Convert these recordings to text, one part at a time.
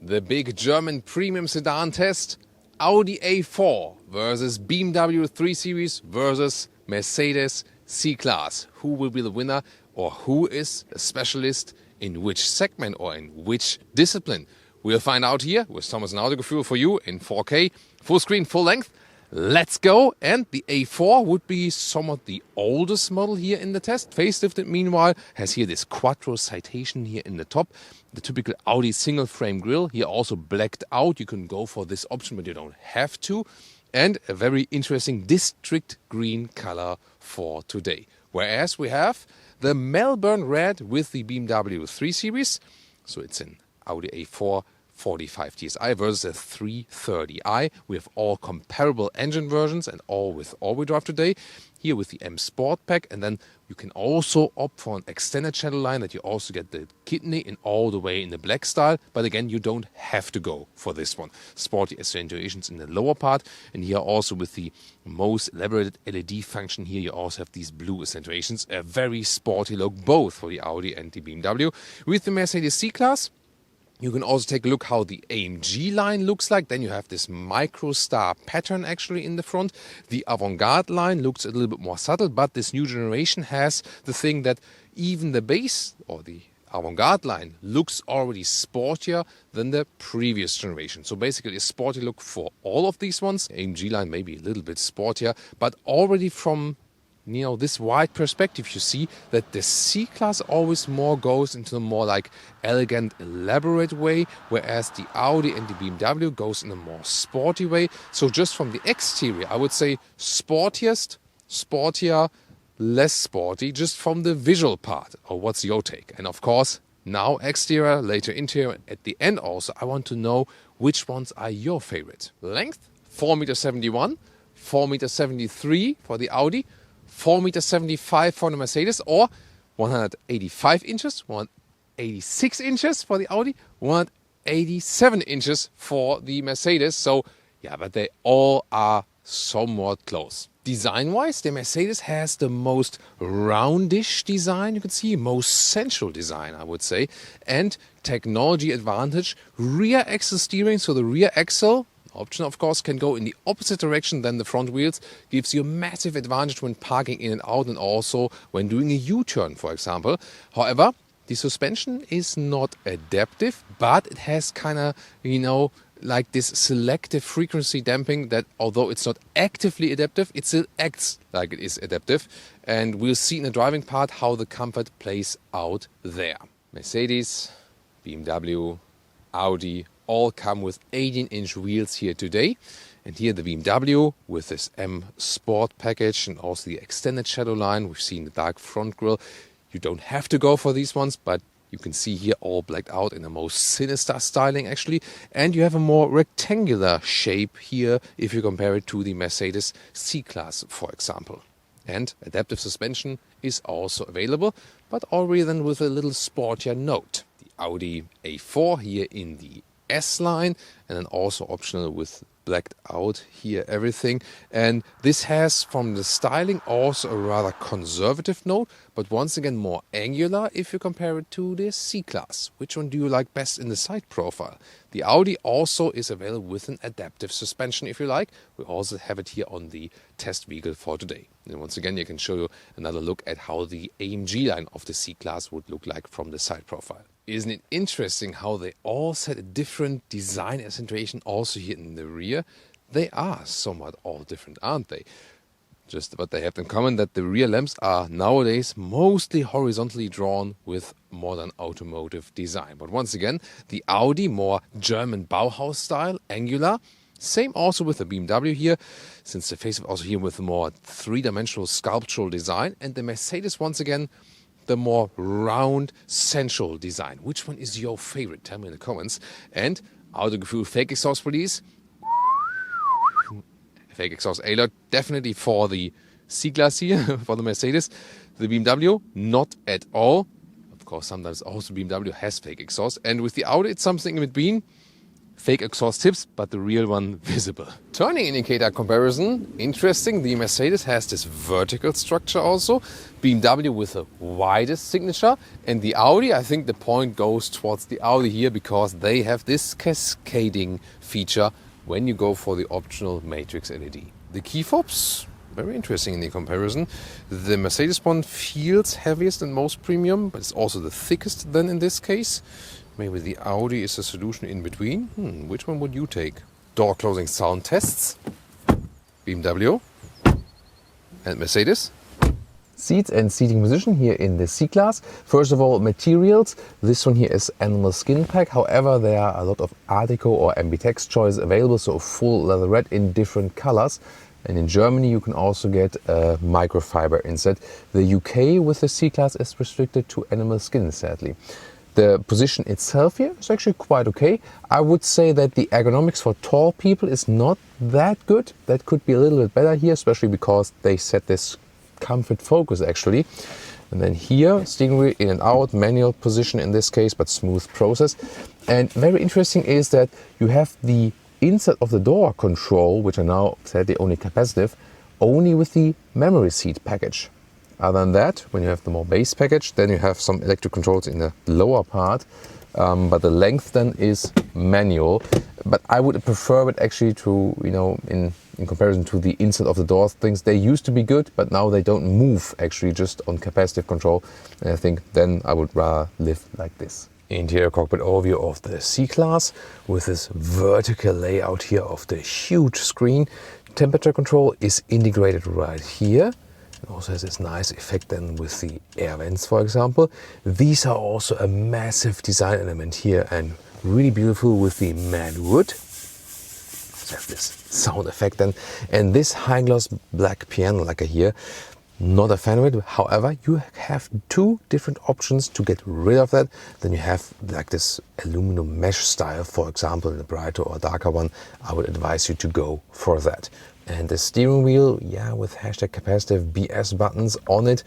The big German premium sedan test, Audi A4 versus BMW 3 Series versus Mercedes C-Class. Who will be the winner, or who is a specialist in which segment or in which discipline? We'll find out here with Thomas and Autogefühl for you in 4K, full screen, full length. Let's go. And the A4 would be somewhat the oldest model here in the test. Facelifted, meanwhile, has here this quattro citation here in the top. The typical Audi single frame grille, here also blacked out. You can go for this option, but you don't have to. And a very interesting district green color for today. Whereas we have the Melbourne Red with the BMW 3 Series. So it's an Audi A4 45 TSI versus a 330i. We have all comparable engine versions and all with all-wheel drive today. Here with the M Sport Pack, and then you can also opt for an extended channel line that you also get the kidney in all the way in the black style. But again, you don't have to go for this one. Sporty accentuations in the lower part, and here also with the most elaborated LED function here, you also have these blue accentuations. A very sporty look both for the Audi and the BMW. With the Mercedes C-Class, you can also take a look how the AMG-Line looks like. Then you have this micro star pattern actually in the front. The Avantgarde line looks a little bit more subtle, but this new generation has the thing that even the base or the Avantgarde line looks already sportier than the previous generation. So basically a sporty look for all of these ones. AMG line maybe a little bit sportier, but already from this wide perspective, you see that the C-Class always more goes into a more like elegant, elaborate way, whereas the Audi and the BMW goes in a more sporty way. So just from the exterior, I would say sportiest, sportier, less sporty, just from the visual part. Or what's your take? And of course, now exterior, later interior, at the end also, I want to know which ones are your favorite. Length, 4.71 m, 4.73 m for the Audi, 4.75 m for the Mercedes, or 185 inches, 186 inches for the Audi, 187 inches for the Mercedes. So, yeah, but they all are somewhat close. Design-wise, the Mercedes has the most roundish design, you can see, most central design, I would say, and technology advantage, rear axle steering, so the rear axle option, of course, can go in the opposite direction than the front wheels. Gives you a massive advantage when parking in and out, and also when doing a U-turn, for example. However, the suspension is not adaptive, but it has kind of, like this selective frequency damping that, although it's not actively adaptive, it still acts like it is adaptive. And we'll see in the driving part how the comfort plays out there. Mercedes, BMW, Audi, all come with 18-inch wheels here today. And here the BMW with this M Sport package and also the extended shadow line. We've seen the dark front grille. You don't have to go for these ones, but you can see here all blacked out in the most sinister styling actually. And you have a more rectangular shape here if you compare it to the Mercedes C-Class, for example. And adaptive suspension is also available, but already then with a little sportier note. The Audi A4 here in the S-Line, and then also optional with blacked out here everything. And this has from the styling also a rather conservative note, but once again more angular if you compare it to the C-Class. Which one do you like best in the side profile? The Audi also is available with an adaptive suspension if you like. We also have it here on the test vehicle for today. And once again, I can show you another look at how the AMG line of the C-Class would look like from the side profile. Isn't it interesting how they all set a different design accentuation also here in the rear? They are somewhat all different, aren't they? Just what they have in common that the rear lamps are nowadays mostly horizontally drawn with modern automotive design. But once again, the Audi more German Bauhaus style, angular. Same also with the BMW here, since the face also here with a more three-dimensional sculptural design. And the Mercedes once again, the more round, central design. Which one is your favorite? Tell me in the comments. And Autogefühl fake exhaust police. Fake exhaust alert definitely for the C-Class here, for the Mercedes. The BMW, not at all. Of course, sometimes also BMW has fake exhaust. And with the Audi, it's something in between. fake exhaust tips, but the real one visible. Turning indicator comparison, interesting. The Mercedes has this vertical structure also. BMW with the widest signature. And the Audi, I think the point goes towards the Audi here because they have this cascading feature when you go for the optional matrix LED. The key fobs, very interesting in the comparison. The Mercedes one feels heaviest and most premium, but it's also the thickest then in this case. Maybe the Audi is a solution in between. Which one would you take? Door closing sound tests. BMW and Mercedes. Seats and seating position here in the C-Class. First of all, materials. This one here is animal skin pack. However, there are a lot of Artico or Ambitex choices available, so full leatherette in different colors. And in Germany, you can also get a microfiber insert. The UK with the C-Class is restricted to animal skin, sadly. The position itself here is actually quite okay. I would say that the ergonomics for tall people is not that good. That could be a little bit better here, especially because they set this comfort focus actually. And then here, steering wheel in and out, manual position in this case, but smooth process. And very interesting is that you have the inside of the door control, which are now sadly only capacitive, only with the memory seat package. Other than that, when you have the more base package, then you have some electric controls in the lower part, but the length then is manual. But I would prefer it actually to, in comparison to the inside of the doors, things they used to be good, but now they don't move actually just on capacitive control. And I think then I would rather live like this. Interior cockpit overview of the C-Class with this vertical layout here of the huge screen. Temperature control is integrated right here. It also has this nice effect then with the air vents, for example. These are also a massive design element here and really beautiful with the matte wood. So have this sound effect then. And this high gloss black piano lacquer here, not a fan of it. However, you have two different options to get rid of that. Then you have like this aluminum mesh style, for example, in a brighter or darker one. I would advise you to go for that. And the steering wheel, yeah, with hashtag capacitive BS buttons on it.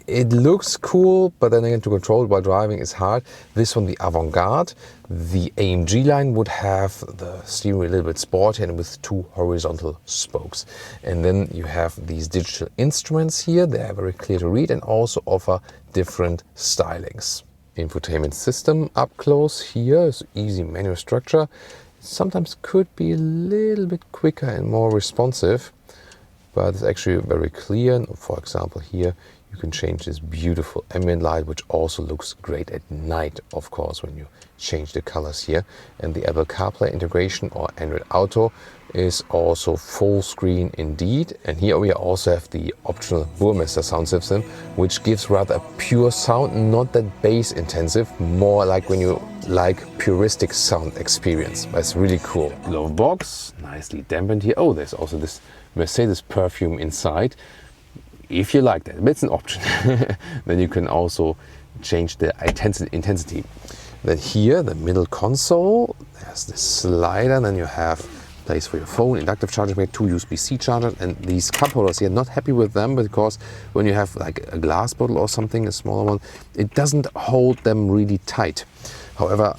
It looks cool, but then again, to control it while driving is hard. This one, the Avantgarde, the AMG-Line would have the steering wheel a little bit sporty and with two horizontal spokes. And then you have these digital instruments here. They are very clear to read and also offer different stylings. Infotainment system up close here is easy manual structure. Sometimes could be a little bit quicker and more responsive, but it's actually very clear. For example, here you can change this beautiful ambient light, which also looks great at night, of course, when you change the colors here. And the Apple CarPlay integration or Android Auto is also full screen indeed. And here we also have the optional Burmester sound system, which gives rather a pure sound, not that bass intensive, more like when you like puristic sound experience. That's really cool. Glove box, nicely dampened here. Oh, there's also this Mercedes perfume inside. If you like that, it's an option. Then you can also change the intensity. Then here, the middle console, there's this slider, and then you have place for your phone, inductive charging pad, two USB-C chargers, and these cup holders here. Not happy with them because when you have like a glass bottle or something, a smaller one, it doesn't hold them really tight. However,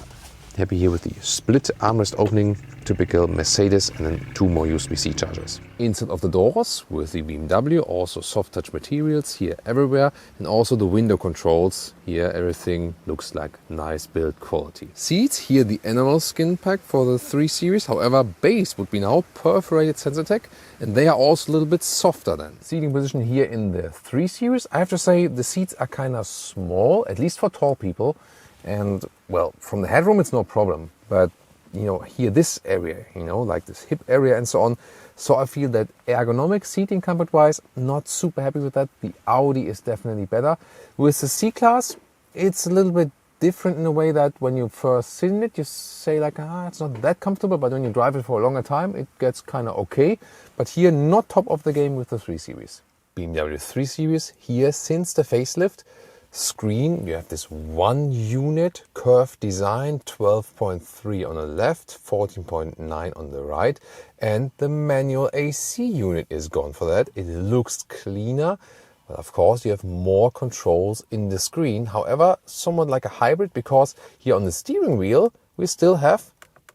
happy here with the split armrest opening, typical Mercedes, and then two more USB-C chargers. Inside of the doors with the BMW, also soft touch materials here everywhere, and also the window controls. Here everything looks like nice build quality. Seats, here the animal skin pack for the 3 Series, however base would be now perforated Sensatec, and they are also a little bit softer then. Seating position here in the 3 Series, I have to say the seats are kind of small, at least for tall people. And well, from the headroom it's no problem, but here this area, like this hip area and so on. So I feel that ergonomic seating comfort wise, not super happy with that. The Audi is definitely better. With the C-Class, it's a little bit different in a way that when you first sit in it, you say like, it's not that comfortable, but when you drive it for a longer time, it gets kind of okay. But here, not top of the game with the 3 Series. BMW 3 Series, here since the facelift, screen, you have this one unit curved design, 12.3 on the left, 14.9 on the right, and the manual AC unit is gone for that. It looks cleaner, but of course you have more controls in the screen. However, somewhat like a hybrid, because here on the steering wheel we still have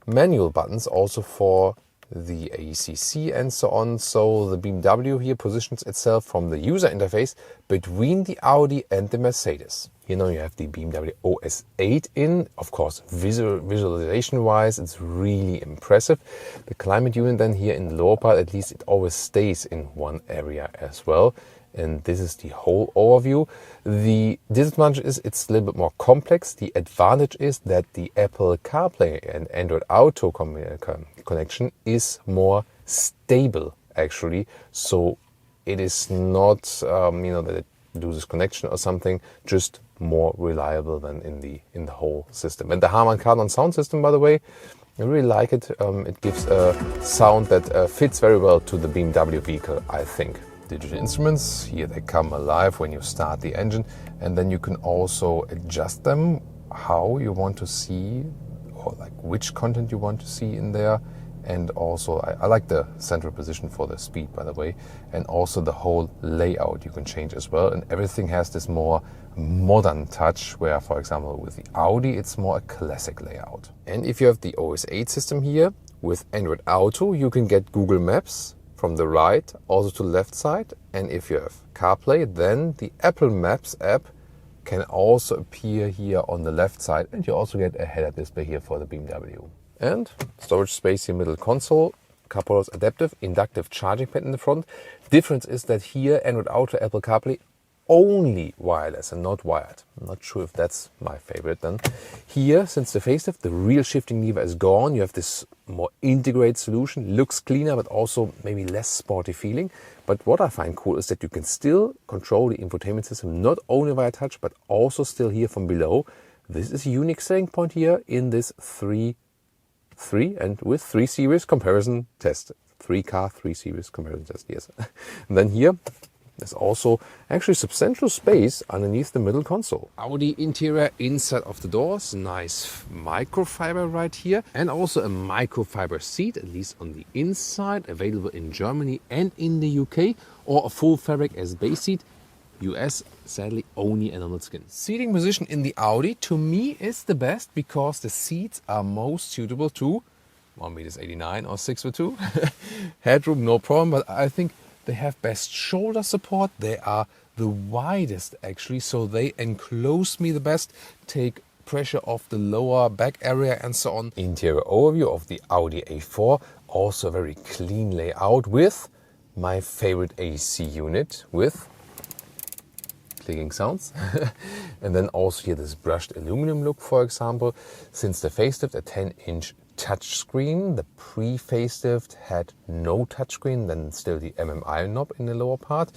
manual buttons also for the ACC and so on. So the BMW here positions itself from the user interface between the Audi and the Mercedes. You know, you have the BMW OS 8 in. Of course, visualization-wise, it's really impressive. The climate unit then here in the lower part, at least it always stays in one area as well. And this is the whole overview. The disadvantage is it's a little bit more complex. The advantage is that the Apple CarPlay and Android Auto connection is more stable, actually. So it is not, that it loses connection or something, just more reliable than in the whole system. And the Harman Kardon sound system, by the way, I really like it. It gives a sound that fits very well to the BMW vehicle, I think. Digital instruments, here they come alive when you start the engine, and then you can also adjust them how you want to see, or like which content you want to see in there. And also I like the central position for the speed, by the way, and also the whole layout you can change as well. And everything has this more modern touch, where for example with the Audi it's more a classic layout. And if you have the OS 8 system here with Android Auto, you can get Google Maps from the right also to the left side. And if you have CarPlay, then the Apple Maps app can also appear here on the left side, and you also get a head-up display here for the BMW. And storage space in middle console, cup holders, adaptive, inductive charging pad in the front. Difference is that here Android Auto, Apple CarPlay only wireless and not wired. I'm not sure if that's my favorite then. Here, since the facelift, the real shifting lever is gone. You have this more integrated solution. Looks cleaner, but also maybe less sporty feeling. But what I find cool is that you can still control the infotainment system not only via touch, but also still here from below. This is a unique selling point here in this 3 and with 3 Series comparison test. 3 Series comparison test, yes. And then here, there's also actually substantial space underneath the middle console. Audi interior inside of the doors, nice microfiber right here, and also a microfiber seat, at least on the inside, available in Germany and in the UK, or a full fabric as base seat. US, sadly, only enamel skin. Seating position in the Audi, to me, is the best because the seats are most suitable to 1.89 m or 6'2". Headroom, no problem, but I think they have best shoulder support. They are the widest actually, so they enclose me the best, take pressure off the lower back area and so on. Interior overview of the Audi A4, also very clean layout with my favorite AC unit with clicking sounds. And then also here this brushed aluminum look, for example. Since the facelift, a 10-inch touchscreen. The pre-facelift had no touchscreen, then still the MMI knob in the lower part.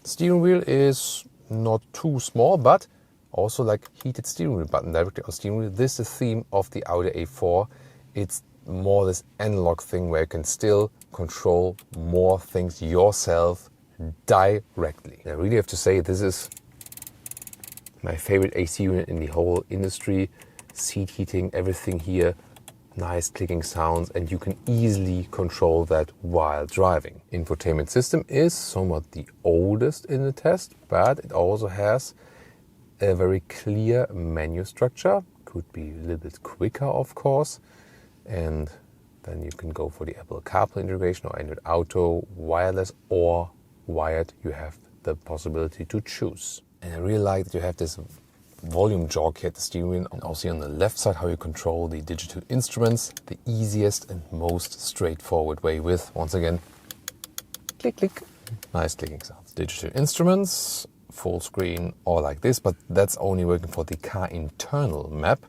Steering wheel is not too small, but also like heated steering wheel button directly on steering wheel. This is the theme of the Audi A4. It's more this analog thing where you can still control more things yourself directly. And I really have to say this is my favorite AC unit in the whole industry. Seat heating, everything here. Nice clicking sounds, and you can easily control that while driving. Infotainment system is somewhat the oldest in the test, but it also has a very clear menu structure. Could be a little bit quicker, of course. And then you can go for the Apple CarPlay integration or Android Auto, wireless or wired. You have the possibility to choose. And I really like that you have this volume jog here at the steering wheel, and also on the left side how you control the digital instruments, the easiest and most straightforward way with, once again, click, click, nice clicking sounds. Digital instruments, full screen or like this, but that's only working for the car internal map,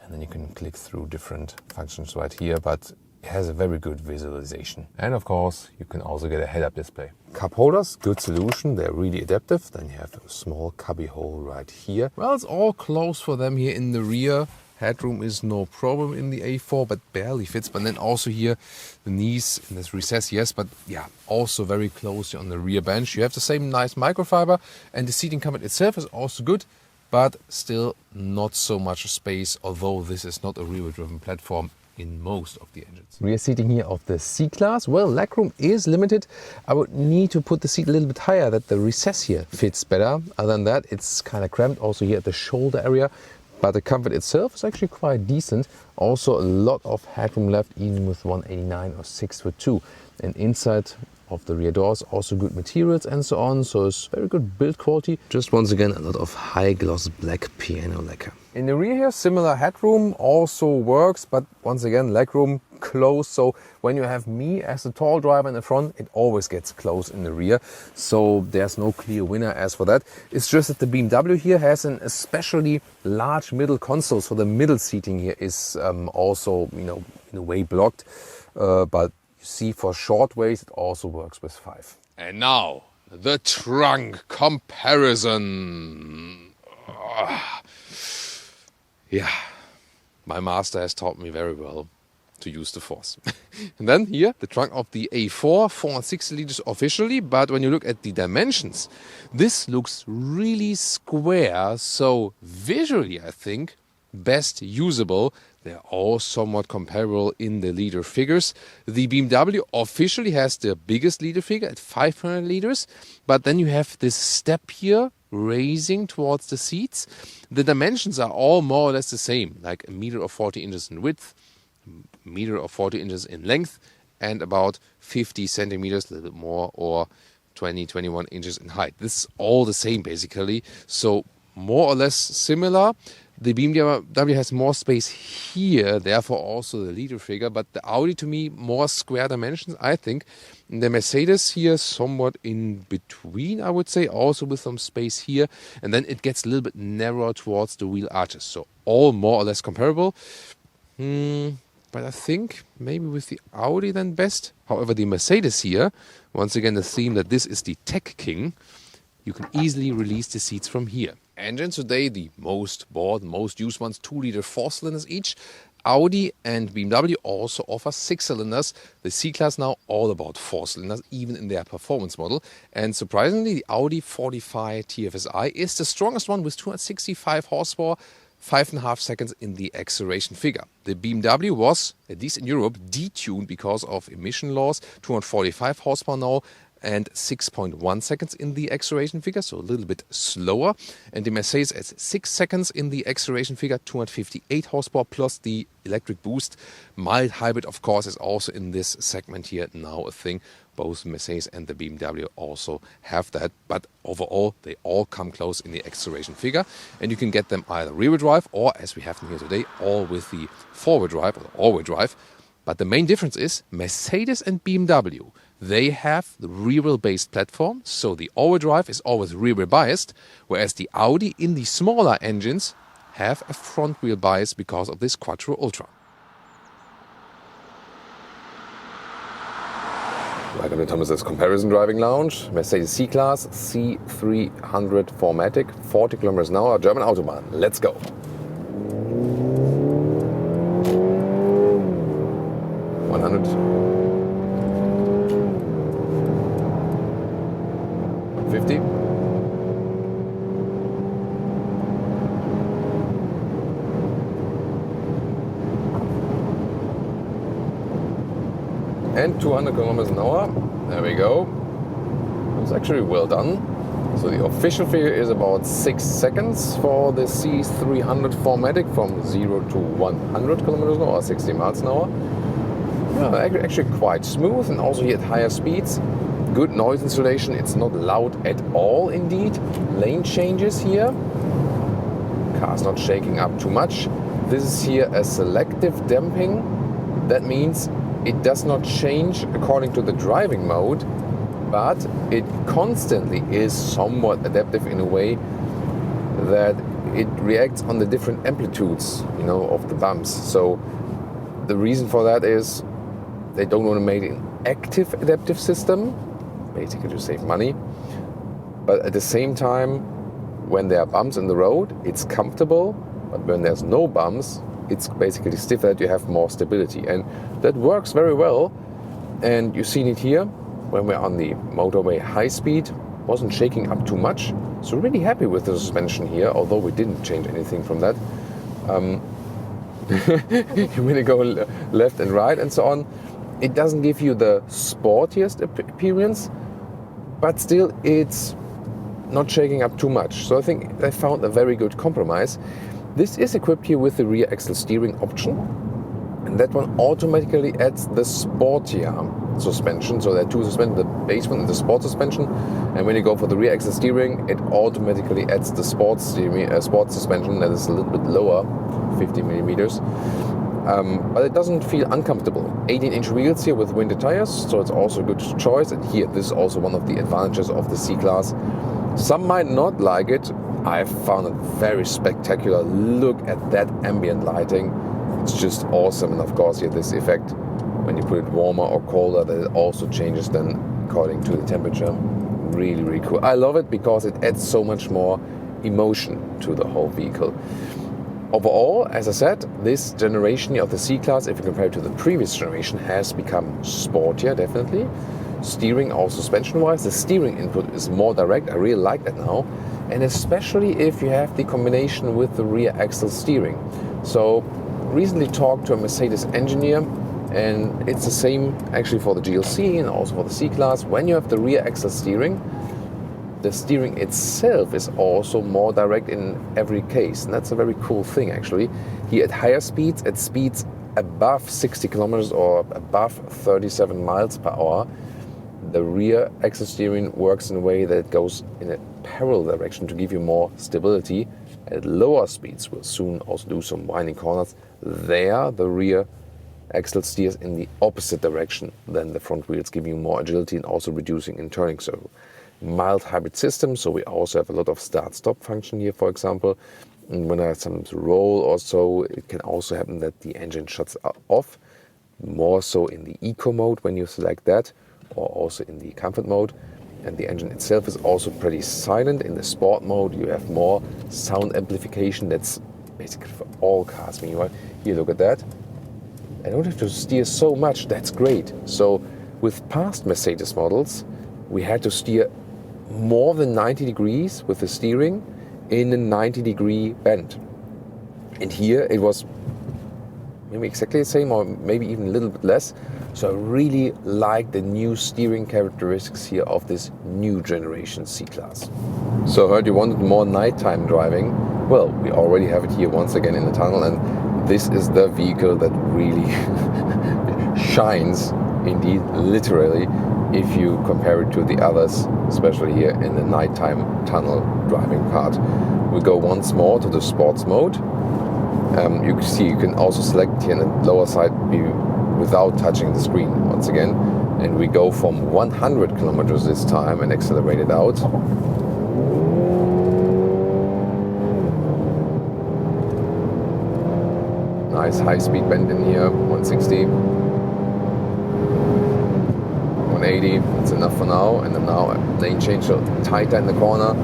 and then you can click through different functions right here, but it has a very good visualization. And of course, you can also get a head-up display. Cup holders, good solution. They're really adaptive. Then you have a small cubby hole right here. Well, it's all closed for them here in the rear. Headroom is no problem in the A4, but barely fits. But then also here, the knees in this recess, yes, but yeah, also very close on the rear bench. You have the same nice microfiber, and the seating comfort itself is also good, but still not so much space, although this is not a rear-driven platform in most of the engines. Rear seating here of the C-Class, well, legroom is limited. I would need to put the seat a little bit higher that the recess here fits better. Other than that, it's kind of cramped also here at the shoulder area. but the comfort itself is actually quite decent. Also a lot of headroom left, even with 189 or 6'2". And inside of the rear doors, also good materials and so on. So it's very good build quality. Just once again, a lot of high gloss black piano lacquer. In the rear here, similar headroom also works, but once again, legroom close. So when you have me as a tall driver in the front, it always gets close in the rear. So there's no clear winner as for that. It's just that the BMW here has an especially large middle console. So the middle seating here is also, you know, in a way blocked. But you see, for short ways, it also works with 5. And now, the trunk comparison. Yeah, my master has taught me very well to use the force. And then here, the trunk of the A4, 460 liters officially, but when you look at the dimensions, this looks really square, so visually, I think, best usable. They're all somewhat comparable in the liter figures. The BMW officially has the biggest liter figure at 500 liters, but then you have this step here raising towards the seats. The dimensions are all more or less the same, like 1 meter or 40 inches in width, 1 meter or 40 inches in length, and about 50 centimeters, a little bit more, or 21 inches in height. This is all the same basically, so more or less similar. The BMW has more space here, therefore also the liter figure, but the Audi, to me, more square dimensions, I think. The Mercedes here somewhat in between, I would say, also with some space here, and then it gets a little bit narrower towards the wheel arches, so all more or less comparable. But I think maybe with the Audi then best. However, the Mercedes here, once again the theme that this is the tech king, you can easily release the seats from here. Engines today, the most bought, most used ones, 2-liter 4-cylinders each. Audi and BMW also offer 6-cylinders. The C-Class now all about 4-cylinders, even in their performance model. And surprisingly, the Audi 45 TFSI is the strongest one with 265 horsepower, 5.5 seconds in the acceleration figure. The BMW was, at least in Europe, detuned because of emission laws, 245 horsepower now, and 6.1 seconds in the acceleration figure, so a little bit slower. And the Mercedes at 6 seconds in the acceleration figure, 258 horsepower plus the electric boost. Mild hybrid, of course, is also in this segment here now a thing. Both Mercedes and the BMW also have that, but overall they all come close in the acceleration figure, and you can get them either rear-wheel drive or, as we have them here today, all with the four-wheel drive or all-wheel drive. But the main difference is Mercedes and BMW, they have the rear-wheel based platform, so the all-wheel drive is always rear-wheel biased, whereas the Audi in the smaller engines have a front-wheel bias because of this Quattro Ultra. Welcome to Thomas's Comparison Driving Lounge. Mercedes C-Class C300 4MATIC, 40 kilometers an hour, German Autobahn. Let's go. And 200 kilometers an hour. There we go. It's actually well done. So the official figure is about 6 seconds for the C300 4MATIC from 0 to 100 kilometers an hour, or 60 miles an hour. Yeah, actually quite smooth, and also here at higher speeds. Good noise insulation. It's not loud at all indeed. Lane changes here. Car's not shaking up too much. This is here a selective damping. That means it does not change according to the driving mode, but it constantly is somewhat adaptive in a way that it reacts on the different amplitudes, you know, of the bumps. So the reason for that is they don't want to make an active adaptive system, basically to save money. But at the same time, when there are bumps in the road, it's comfortable, but when there's no bumps, it's basically stiff, that you have more stability, and that works very well. And you've seen it here when we're on the motorway high speed, wasn't shaking up too much, so really happy with the suspension here, although we didn't change anything from that. You really go left and right and so on. It doesn't give you the sportiest appearance, but still it's not shaking up too much, so I think they found a very good compromise. This is equipped here with the rear axle steering option, and that one automatically adds the sportier suspension. So there are two suspensions, the base one and the sport suspension, and when you go for the rear axle steering, it automatically adds the sport suspension that is a little bit lower, 50 millimeters. But it doesn't feel uncomfortable. 18-inch wheels here with winter tires, so it's also a good choice. And here, this is also one of the advantages of the C-Class. Some might not like it. I found it very spectacular. Look at that ambient lighting. It's just awesome. And of course, here this effect, when you put it warmer or colder, that it also changes then according to the temperature. Really, really cool. I love it because it adds so much more emotion to the whole vehicle. Overall, as I said, this generation of the C-Class, if you compare it to the previous generation, has become sportier, definitely. Steering, also suspension-wise, the steering input is more direct. I really like that now. And especially if you have the combination with the rear axle steering. So, recently talked to a Mercedes engineer, and it's the same actually for the GLC and also for the C-Class. When you have the rear axle steering, the steering itself is also more direct in every case, and that's a very cool thing actually. Here at higher speeds, at speeds above 60 kilometers or above 37 miles per hour, the rear axle steering works in a way that it goes in a parallel direction to give you more stability. At lower speeds, we'll soon also do some winding corners. There, the rear axle steers in the opposite direction than the front wheels, giving you more agility and also reducing in turning circle. Mild hybrid system, so we also have a lot of start-stop function here, for example. And when I have some roll or so, it can also happen that the engine shuts off, more so in the eco mode when you select that, or also in the comfort mode. And the engine itself is also pretty silent. In the sport mode, you have more sound amplification. That's basically for all cars. Meanwhile, here, look at that. I don't have to steer so much. That's great. So with past Mercedes models, we had to steer more than 90 degrees with the steering in a 90-degree bend. And here it was maybe exactly the same or maybe even a little bit less. So I really like the new steering characteristics here of this new generation C-Class. So I heard you wanted more nighttime driving. Well, we already have it here once again in the tunnel, and this is the vehicle that really shines, indeed, literally, if you compare it to the others, especially here in the nighttime tunnel driving part. We go once more to the sports mode. You can see you can also select here on the lower side without touching the screen once again. And we go from 100 kilometers this time and accelerate it out. Nice high speed bend in here, 160. 180, that's enough for now. And then now lane change, so tighter in the corner.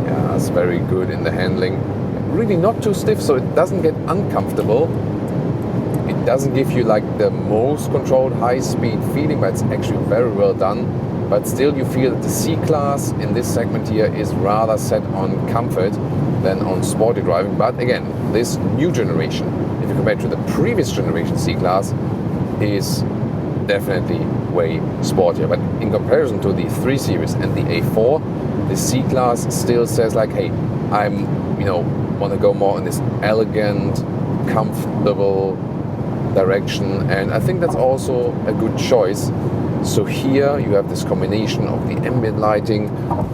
Yeah, it's very good in the handling. Really not too stiff, so it doesn't get uncomfortable. It doesn't give you like the most controlled high-speed feeling, but it's actually very well done. But still you feel that the C-Class in this segment here is rather set on comfort than on sporty driving. But again, this new generation, if you compare it to the previous generation C-Class, is definitely way sportier. But in comparison to the 3 Series and the A4, the C-Class still says like, hey, I'm, want to go more in this elegant, comfortable direction, and I think that's also a good choice. So here you have this combination of the ambient lighting,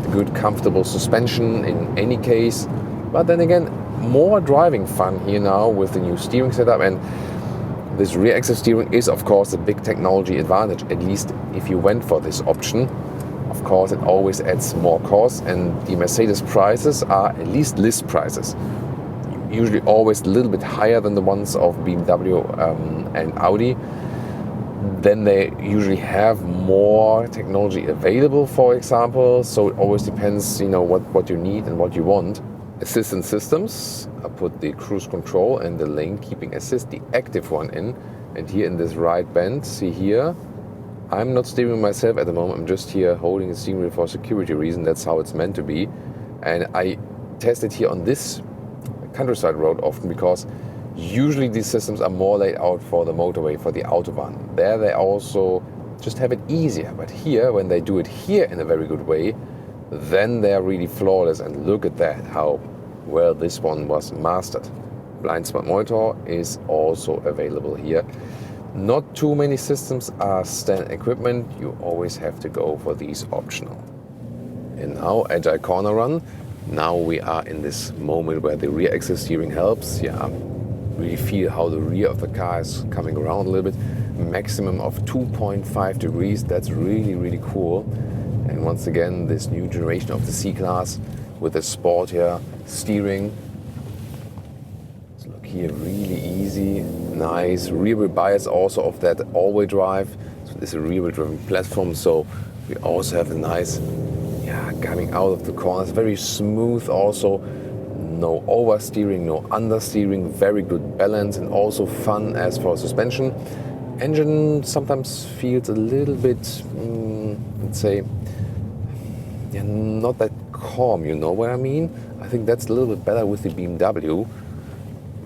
the good comfortable suspension in any case, but then again more driving fun here now with the new steering setup. And this rear axle steering is of course a big technology advantage, at least if you went for this option. Of course, it always adds more cost, and the Mercedes prices are at least list prices. Usually always a little bit higher than the ones of BMW and Audi. Then they usually have more technology available, for example. So it always depends, what you need and what you want. Assistance systems, I put the cruise control and the lane keeping assist, the active one in. And here in this right bend, see here, I'm not steering myself at the moment, I'm just here holding the steering wheel for security reason. That's how it's meant to be. And I test it here on this countryside road often, because usually these systems are more laid out for the motorway, for the Autobahn. There they also just have it easier. But here, when they do it here in a very good way, then they're really flawless. And look at that, how where this one was mastered. Blind spot monitor is also available here. Not too many systems are standard equipment. You always have to go for these optional. And now agile corner run. Now we are in this moment where the rear axle steering helps. Yeah, really feel how the rear of the car is coming around a little bit. Maximum of 2.5 degrees. That's really, really cool. And once again, this new generation of the C-Class with the sportier steering. Look here, really easy, nice rear-wheel bias also of that all-wheel drive. So this is a rear-wheel driven platform, so we also have a nice, coming out of the corners, very smooth also. No oversteering, no understeering, very good balance, and also fun as for suspension. Engine sometimes feels a little bit, let's say, not that calm, you know what I mean? I think that's a little bit better with the BMW.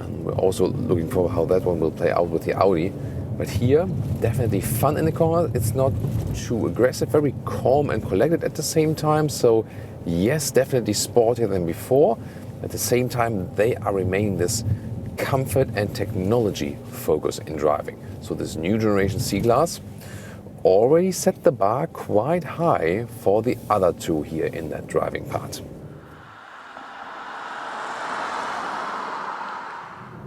And we're also looking for how that one will play out with the Audi. But here, definitely fun in the corner. It's not too aggressive, very calm and collected at the same time. So yes, definitely sportier than before. At the same time, they are remaining this comfort and technology focus in driving. So this new generation C-Class already set the bar quite high for the other two here in that driving part.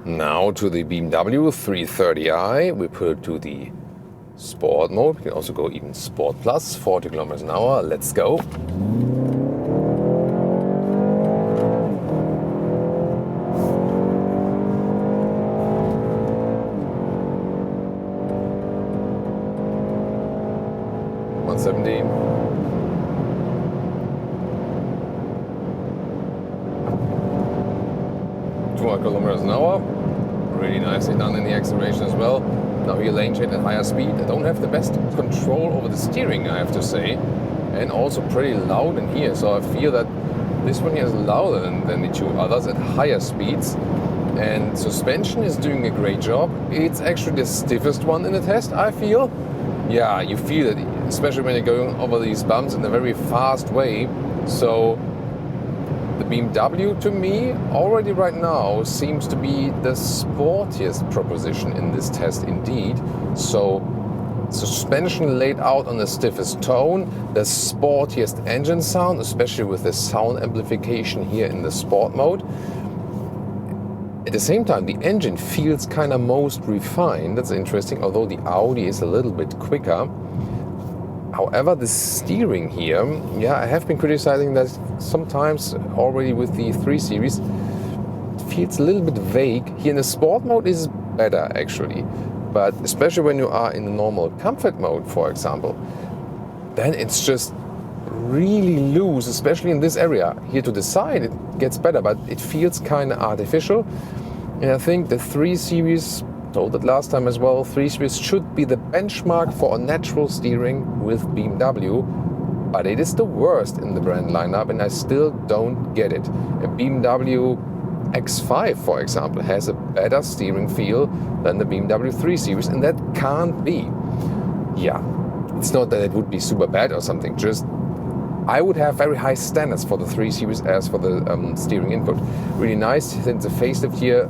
Now to the BMW 330i, we put it to the sport mode. We can also go even sport plus, 40 kilometers an hour. Let's go. Kilometers an hour. Really nicely done in the acceleration as well. Now here lane change at higher speed. I don't have the best control over the steering, I have to say, and also pretty loud in here. So I feel that this one here is louder than the two others at higher speeds. And suspension is doing a great job. It's actually the stiffest one in the test, I feel. Yeah, you feel it, especially when you're going over these bumps in a very fast way. So the BMW, to me, already right now, seems to be the sportiest proposition in this test indeed. So, suspension laid out on the stiffest tone, the sportiest engine sound, especially with the sound amplification here in the sport mode. At the same time, the engine feels kind of most refined. That's interesting, although the Audi is a little bit quicker. However, the steering here, I have been criticizing that sometimes already with the 3 Series, it feels a little bit vague. Here in the sport mode is better actually, but especially when you are in the normal comfort mode, for example, then it's just really loose, especially in this area. Here to the side it gets better, but it feels kind of artificial. And I think the 3 Series, told it last time as well, 3 Series should be the benchmark for a natural steering with BMW, but it is the worst in the brand lineup and I still don't get it. A BMW X5, for example, has a better steering feel than the BMW 3 Series, and that can't be. Yeah, it's not that it would be super bad or something, just I would have very high standards for the 3 Series as for the steering input. Really nice since the facelift here,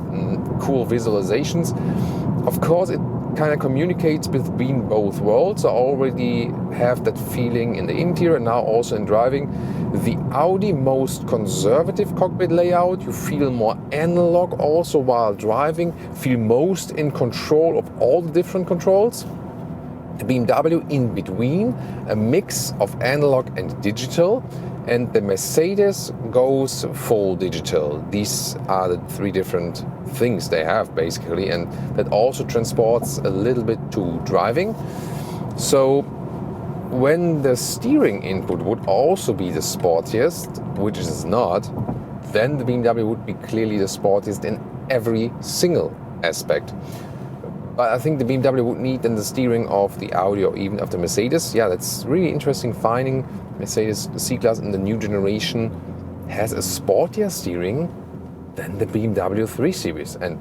cool visualizations. Of course, it kind of communicates between both worlds. I already have that feeling in the interior and now also in driving. The Audi most conservative cockpit layout, you feel more analog also while driving, feel most in control of all the different controls. The BMW in between, a mix of analog and digital, and the Mercedes goes full digital. These are the 3 different things they have basically, and that also transports a little bit to driving. So when the steering input would also be the sportiest, which it is not, then the BMW would be clearly the sportiest in every single aspect. But I think the BMW would need then the steering of the Audi or even of the Mercedes. Yeah, that's really interesting finding Mercedes C-Class in the new generation has a sportier steering than the BMW 3 Series. And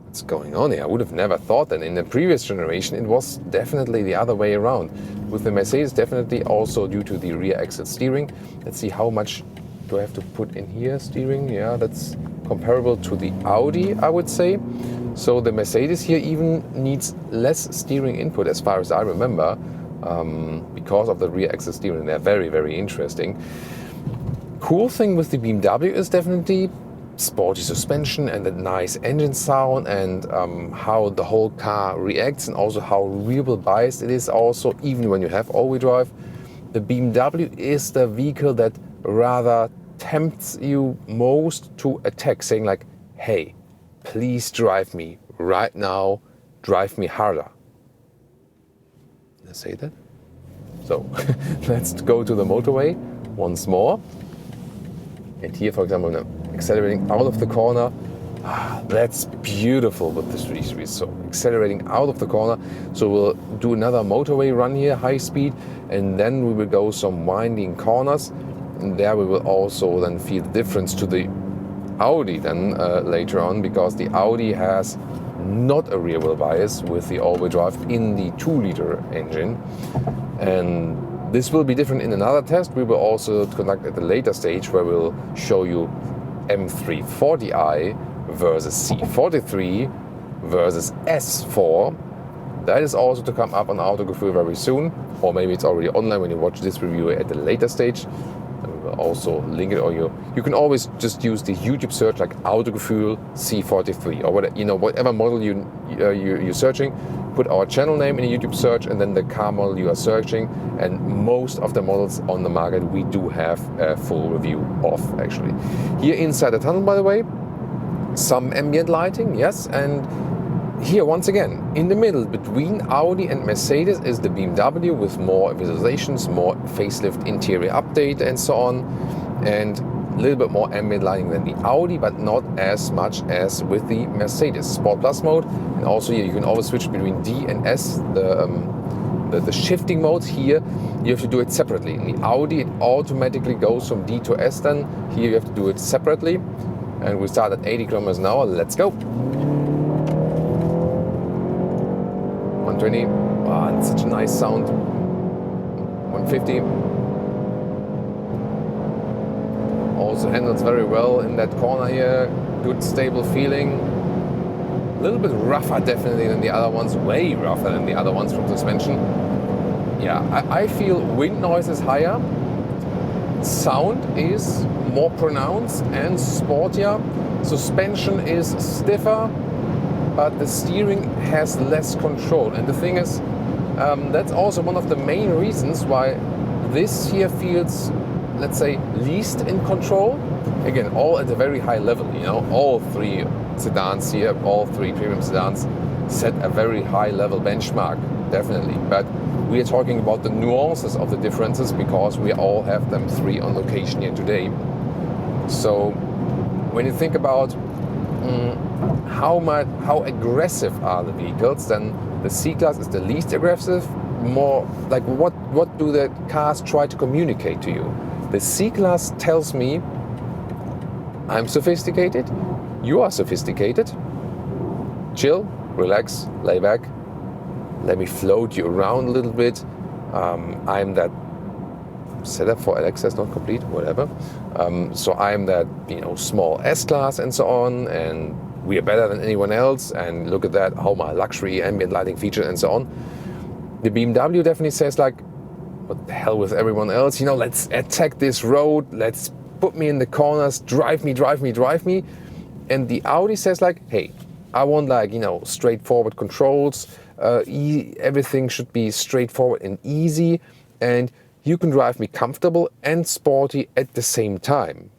what's going on here? I would have never thought that in the previous generation it was definitely the other way around. With the Mercedes, definitely also due to the rear axle steering. Let's see how much do I have to put in here steering? Yeah, that's comparable to the Audi, I would say. So the Mercedes here even needs less steering input as far as I remember, because of the rear axle steering. They're very, very interesting. Cool thing with the BMW is definitely sporty suspension and the nice engine sound, and how the whole car reacts, and also how rear-wheel biased it is also, even when you have all-wheel drive. The BMW is the vehicle that rather tempts you most to attack, saying like, hey, please drive me right now, drive me harder. Did I say that? So let's go to the motorway once more. And here, for example, I'm accelerating out of the corner. That's beautiful with the 3 Series. So accelerating out of the corner. So we'll do another motorway run here, high speed, and then we will go some winding corners. And there we will also then feel the difference to the Audi then later on, because the Audi has not a rear wheel bias with the all-wheel drive in the 2-liter engine. And this will be different in another test we will also conduct at a later stage, where we'll show you M340i versus C43 versus S4. That is also to come up on Autogefühl very soon, or maybe it's already online when you watch this review at a later stage. And we will also link it, or you can always just use the YouTube search like Autogefühl C43 or whatever model you're searching. Put our channel name in a YouTube search and then the car model you are searching, and most of the models on the market we do have a full review of actually. Here inside the tunnel, by the way, some ambient lighting, yes, and here once again in the middle between Audi and Mercedes is the BMW with more visualizations, more facelift interior update and so on, and a little bit more ambient lighting than the Audi, but not as much as with the Mercedes Sport Plus mode. And also here you can always switch between D and S, the shifting modes. Here you have to do it separately. In the Audi it automatically goes from D to S then. Here you have to do it separately. And we start at 80 kilometers an hour. Let's go. 120. Wow, that's such a nice sound. 150. Also handles very well in that corner here. Good stable feeling. A little bit rougher definitely than the other ones. Way rougher than the other ones from suspension. Yeah, I feel wind noise is higher. Sound is more pronounced and sportier. Suspension is stiffer, but the steering has less control. And the thing is, that's also one of the main reasons why this here feels, let's say, least in control. Again, all at a very high level, all 3 sedans here, all 3 premium sedans set a very high level benchmark, definitely. But we are talking about the nuances of the differences, because we all have them 3 on location here today. So when you think about how aggressive are the vehicles, then the C-Class is the least aggressive. More like what do the cars try to communicate to you? The C-Class tells me, I'm sophisticated, you are sophisticated, chill, relax, lay back, let me float you around a little bit. I'm that setup for Alexa is not complete, whatever. So I'm that small S-Class and so on, and we are better than anyone else, and look at that, how my luxury ambient lighting feature and so on. The BMW definitely says like, what the hell with everyone else, let's attack this road, let's put me in the corners, drive me. And the Audi says like, hey, I want like, straightforward controls, everything should be straightforward and easy, and you can drive me comfortable and sporty at the same time,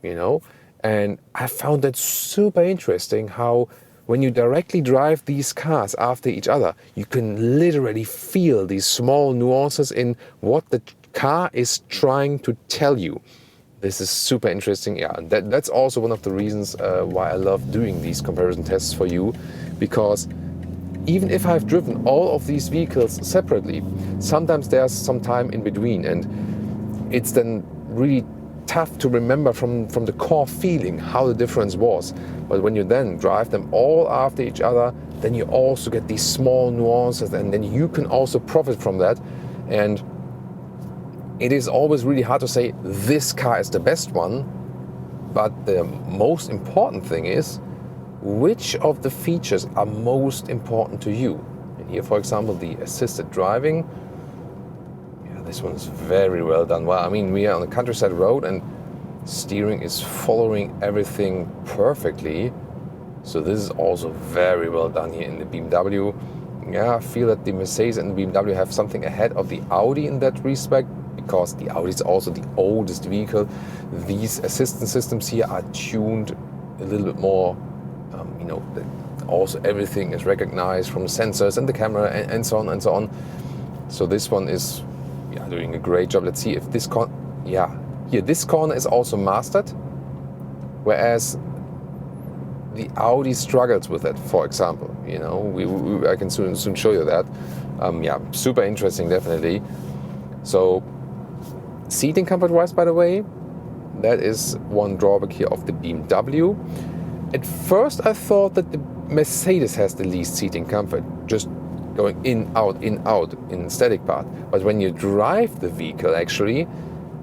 And I found that super interesting how when you directly drive these cars after each other, you can literally feel these small nuances in what the car is trying to tell you. This is super interesting. Yeah, and that's also one of the reasons why I love doing these comparison tests for you, because even if I've driven all of these vehicles separately, sometimes there's some time in between, and it's then really tough to remember from the core feeling how the difference was. But when you then drive them all after each other, then you also get these small nuances, and then you can also profit from that. And it is always really hard to say this car is the best one, but the most important thing is which of the features are most important to you. And here, for example, the assisted driving. Yeah, this one is very well done. Well, I mean, we are on a countryside road and steering is following everything perfectly. So this is also very well done here in the BMW. Yeah, I feel that the Mercedes and the BMW have something ahead of the Audi in that respect, because the Audi is also the oldest vehicle. These assistance systems here are tuned a little bit more, you know, also everything is recognized from the sensors and the camera and so on and so on. So this one is doing a great job. Let's see if this here this corner is also mastered, whereas the Audi struggles with it, for example. You know, I can soon show you that. Yeah, super interesting, definitely. So, seating comfort-wise, by the way, that is one drawback here of the BMW. At first, I thought that the Mercedes has the least seating comfort, just going in, out in static part. But when you drive the vehicle, actually,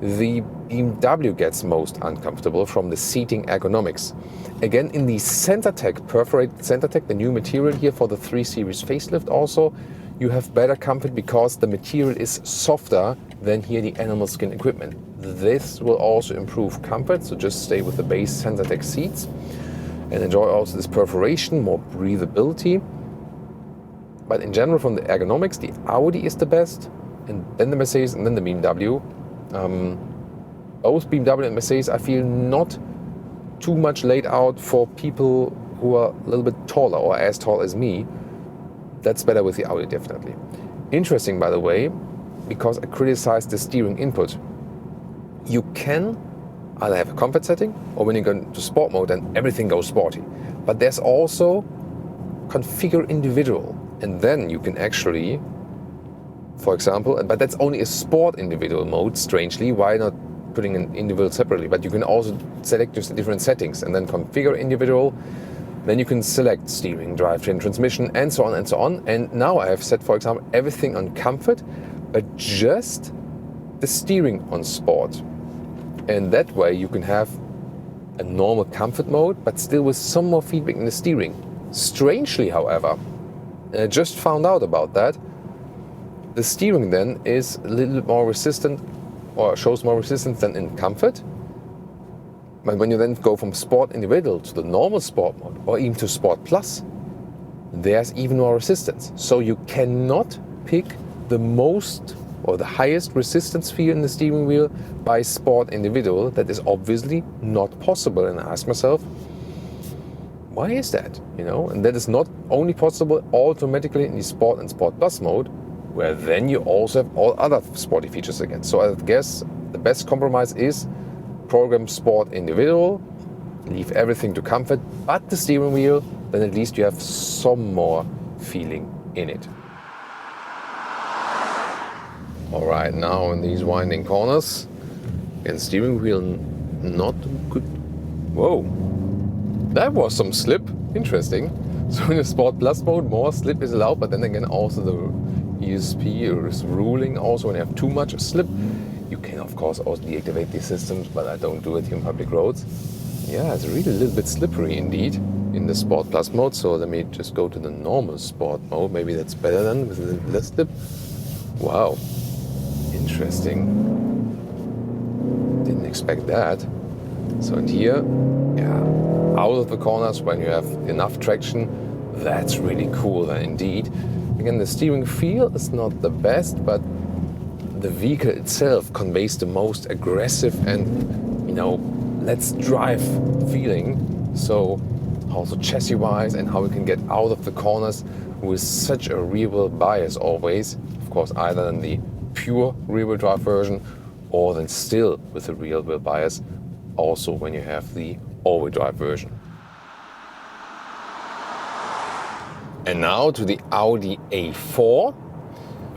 the BMW gets most uncomfortable from the seating ergonomics. Again, in the CenterTech, perforated CenterTech, the new material here for the 3 Series facelift also, you have better comfort because the material is softer than here the animal skin equipment. This will also improve comfort, so just stay with the base CenterTech seats and enjoy also this perforation, more breathability. But in general, from the ergonomics, the Audi is the best, and then the Mercedes, and then the BMW. Both BMW and Mercedes, I feel, not too much laid out for people who are a little bit taller or as tall as me. That's better with the Audi, definitely. Interesting, by the way, because I criticized the steering input. You can either have a comfort setting, or when you go into sport mode, then everything goes sporty. But there's also configure individual, and then you can actually, for example, but that's only a sport individual mode, strangely. Why not putting an individual separately? But you can also select just the different settings and then configure individual. Then you can select steering, drivetrain, transmission, and so on and so on. And now I have set, for example, everything on comfort, but just the steering on sport. And that way you can have a normal comfort mode, but still with some more feedback in the steering. Strangely, however, and I just found out about that, the steering then is a little bit more resistant, or shows more resistance than in comfort. But when you then go from sport individual to the normal sport mode, or even to sport plus, there's even more resistance. So you cannot pick the most or the highest resistance feel in the steering wheel by sport individual. That is obviously not possible. And I ask myself, why is that? You know, and that is not only possible automatically in the sport and sport plus mode, where then you also have all other sporty features again. So I guess the best compromise is program sport individual, leave everything to comfort, but the steering wheel, then at least you have some more feeling in it. All right, now in these winding corners, and steering wheel not good. Whoa, that was some slip. Interesting. So in the Sport Plus mode, more slip is allowed, but then again, also the ESP is ruling also when you have too much slip. You can, of course, also deactivate these systems, but I don't do it here on public roads. Yeah, it's really a little bit slippery indeed in the Sport Plus mode. So let me just go to the normal Sport mode. Maybe that's better then with a little less slip. Wow, interesting. Didn't expect that. So in here, yeah, out of the corners when you have enough traction, that's really cool then indeed. Again, the steering feel is not the best, but the vehicle itself conveys the most aggressive and, you know, let's drive feeling. So also chassis wise, and how we can get out of the corners with such a rear wheel bias always. Of course, either in the pure rear wheel drive version, or then still with the rear wheel bias, also when you have the all-wheel drive version. And now to the Audi A4.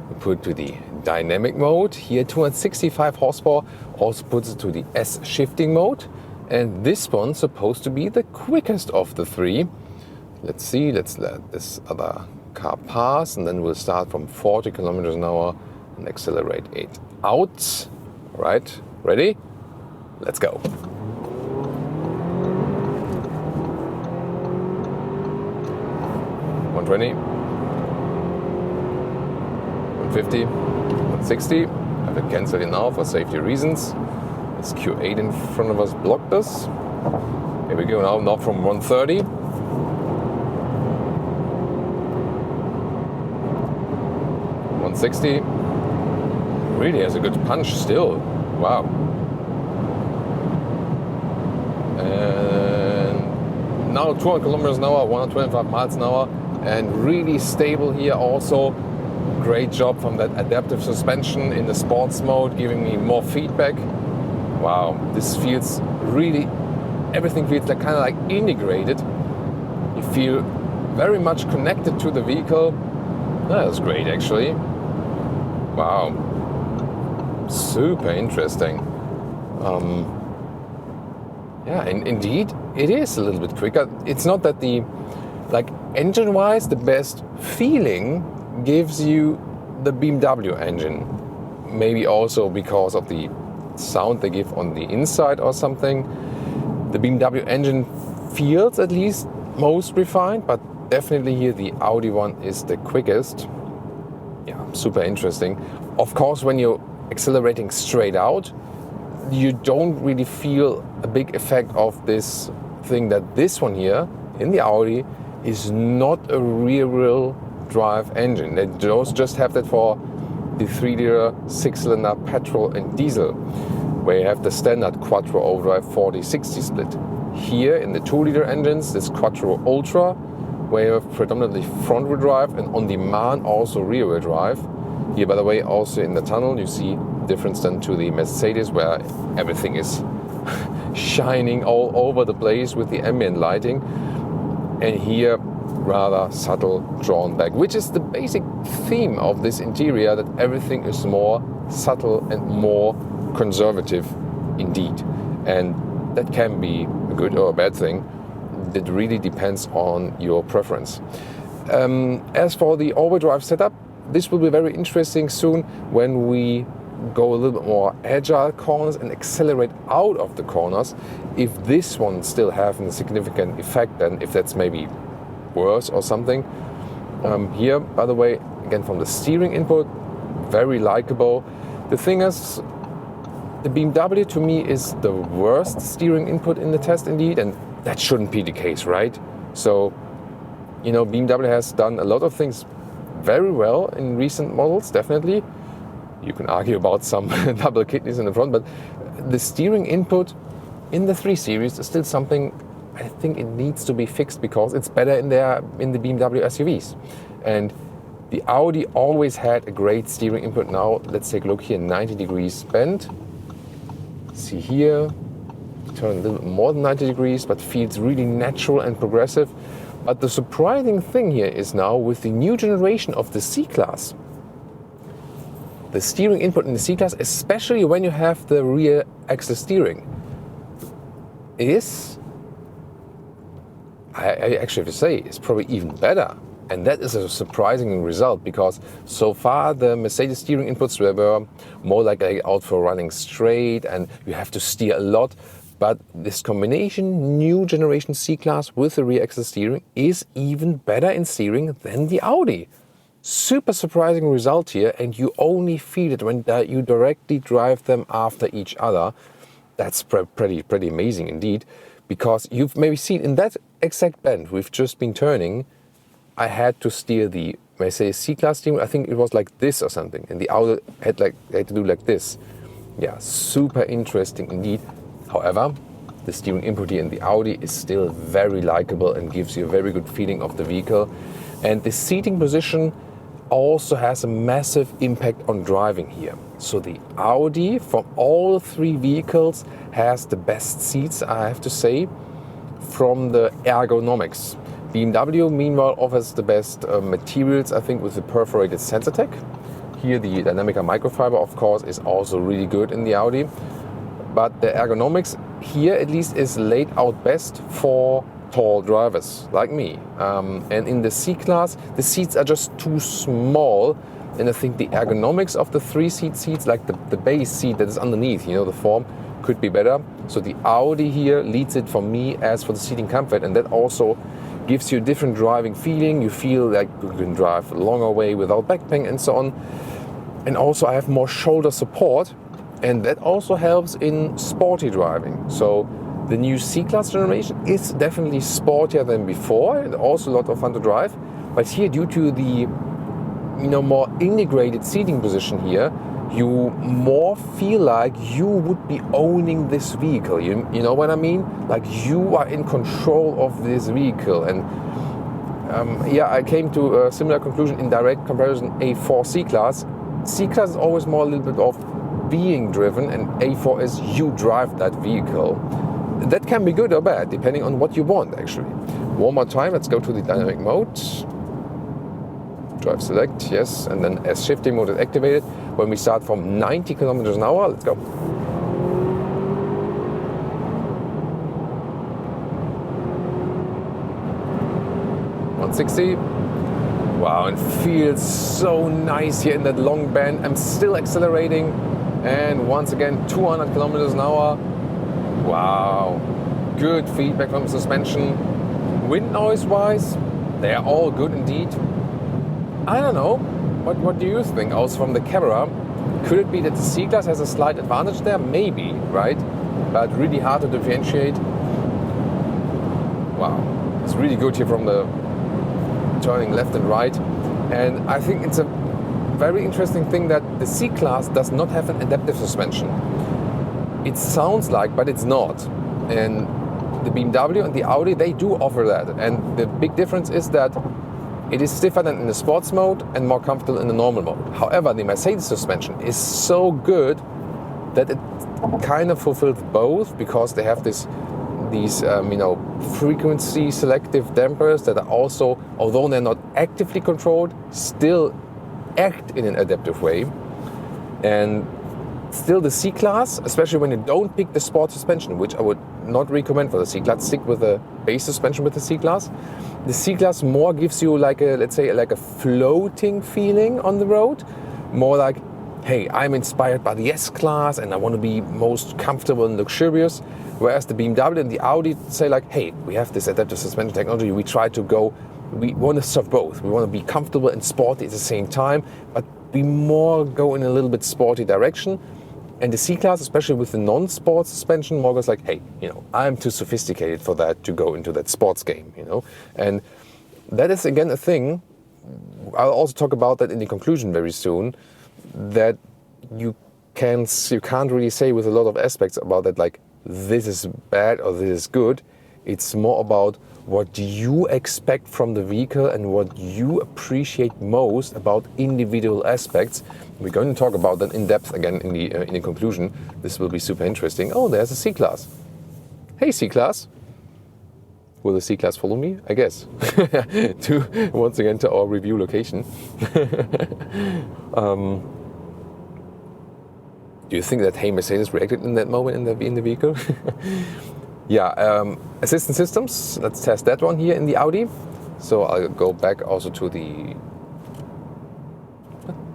We put to the dynamic mode. Here 265 horsepower, also puts it to the S shifting mode. And this one's supposed to be the quickest of the three. Let's see, let's let this other car pass, and then we'll start from 40 kilometers an hour and accelerate it out. All right, ready? Let's go. 120, 150, 160. I have to cancel it now for safety reasons. This Q8 in front of us blocked us. Here we go now from 130. 160. Really has a good punch still. Wow. And now 200 kilometers an hour, 125 miles an hour, and really stable here also. Great job from that adaptive suspension in the sports mode, giving me more feedback. Wow, this feels really, everything feels like kind of like integrated. You feel very much connected to the vehicle. That was great actually. Wow, super interesting. Yeah, and indeed, it is a little bit quicker. It's not that the, like engine-wise, the best feeling gives you the BMW engine. Maybe also because of the sound they give on the inside or something. The BMW engine feels at least most refined, but definitely here the Audi one is the quickest. Yeah, super interesting. Of course, when you're accelerating straight out, you don't really feel a big effect of this thing that this one here in the Audi is not a rear-wheel drive engine. They just have that for the 3-liter 6-cylinder petrol and diesel, where you have the standard quattro overdrive 40-60 split. Here in the 2-liter engines, this quattro ultra, where you have predominantly front-wheel drive and on demand also rear-wheel drive. Here, by the way, also in the tunnel, you see difference then to the Mercedes, where everything is shining all over the place with the ambient lighting. And here, rather subtle, drawn back, which is the basic theme of this interior, that everything is more subtle and more conservative indeed. And that can be a good or a bad thing. It really depends on your preference. As for the all-wheel drive setup, this will be very interesting soon when we go a little bit more agile corners and accelerate out of the corners. If this one still having a significant effect, then if that's maybe worse or something. Here, by the way, again from the steering input, very likable. The thing is, the BMW to me is the worst steering input in the test indeed, and that shouldn't be the case, right? So, you know, BMW has done a lot of things very well in recent models, definitely. You can argue about some double kidneys in the front, but the steering input in the 3 Series is still something I think it needs to be fixed, because it's better in the BMW SUVs. And the Audi always had a great steering input. Now let's take a look here, 90 degrees bend. See here, turn a little bit more than 90 degrees, but feels really natural and progressive. But the surprising thing here is now with the new generation of the C-Class, the steering input in the C-Class, especially when you have the rear axle steering, is, I actually have to say, it's probably even better. And that is a surprising result, because so far the Mercedes steering inputs were more like out for running straight and you have to steer a lot. But this combination, new generation C-Class with the rear axle steering, is even better in steering than the Audi. Super surprising result here, and you only feel it when you directly drive them after each other. That's pretty amazing indeed, because you've maybe seen in that exact bend we've just been turning, I had to steer the Mercedes C-Class steering. I think it was like this or something, and the Audi had to do like this. Yeah, super interesting indeed. However, the steering input here in the Audi is still very likable and gives you a very good feeling of the vehicle. And the seating position also has a massive impact on driving here. So the Audi from all 3 vehicles has the best seats, I have to say, from the ergonomics. BMW meanwhile offers the best materials, I think, with the perforated SensorTech. Here the Dynamica microfiber, of course, is also really good in the Audi. But the ergonomics here at least is laid out best for tall drivers like me. And in the C-Class, the seats are just too small. And I think the ergonomics of the 3-seat seats, like the base seat that is underneath, you know, the form, could be better. So the Audi here leads it for me as for the seating comfort. And that also gives you a different driving feeling. You feel like you can drive a longer way without back pain and so on. And also I have more shoulder support, and that also helps in sporty driving. So the new C-Class generation is definitely sportier than before, and also a lot of fun to drive. But here, due to the more integrated seating position here, you more feel like you would be owning this vehicle. You know what I mean? Like you are in control of this vehicle. And I came to a similar conclusion in direct comparison A4 C-Class. C-Class is always more a little bit of being driven, and A4 is you drive that vehicle. That can be good or bad, depending on what you want, actually. One more time, let's go to the dynamic mode. Drive select, yes, and then as shifting mode is activated, when we start from 90 kilometers an hour, let's go. 160. Wow, it feels so nice here in that long bend. I'm still accelerating, and once again 200 kilometers an hour. Wow, good feedback from the suspension. Wind noise wise, they are all good indeed. I don't know, what do you think? Also from the camera, could it be that the C-Class has a slight advantage there? Maybe, right? But really hard to differentiate. Wow, it's really good here from the turning left and right. And I think it's a very interesting thing that the C-Class does not have an adaptive suspension. It sounds like, but it's not. And the BMW and the Audi, they do offer that. And the big difference is that it is stiffer than in the sports mode and more comfortable in the normal mode. However, the Mercedes suspension is so good that it kind of fulfills both, because they have these frequency selective dampers that are also, although they're not actively controlled, still act in an adaptive way. And still the C-Class, especially when you don't pick the sport suspension, which I would not recommend for the C-Class, stick with the base suspension with the C-Class. The C-Class more gives you like a, let's say, like a floating feeling on the road. More like, hey, I'm inspired by the S-Class and I want to be most comfortable and luxurious. Whereas the BMW and the Audi say like, hey, we have this adaptive suspension technology. We want to serve both. We want to be comfortable and sporty at the same time, but we more go in a little bit sporty direction. And the C-Class, especially with the non-sport suspension, more goes like, hey, I'm too sophisticated for that to go into that sports game, And that is, again, a thing. I'll also talk about that in the conclusion very soon, that you can't really say with a lot of aspects about that, like, this is bad or this is good. It's more about what do you expect from the vehicle and what you appreciate most about individual aspects. We're going to talk about that in depth again in the conclusion. This will be super interesting. Oh, there's a C-Class. Hey, C-Class. Will the C-Class follow me? I guess. Once again to our review location. Do you think that, hey, Mercedes reacted in that moment in the vehicle? Yeah, assistance systems, let's test that one here in the Audi. So I'll go back also to the,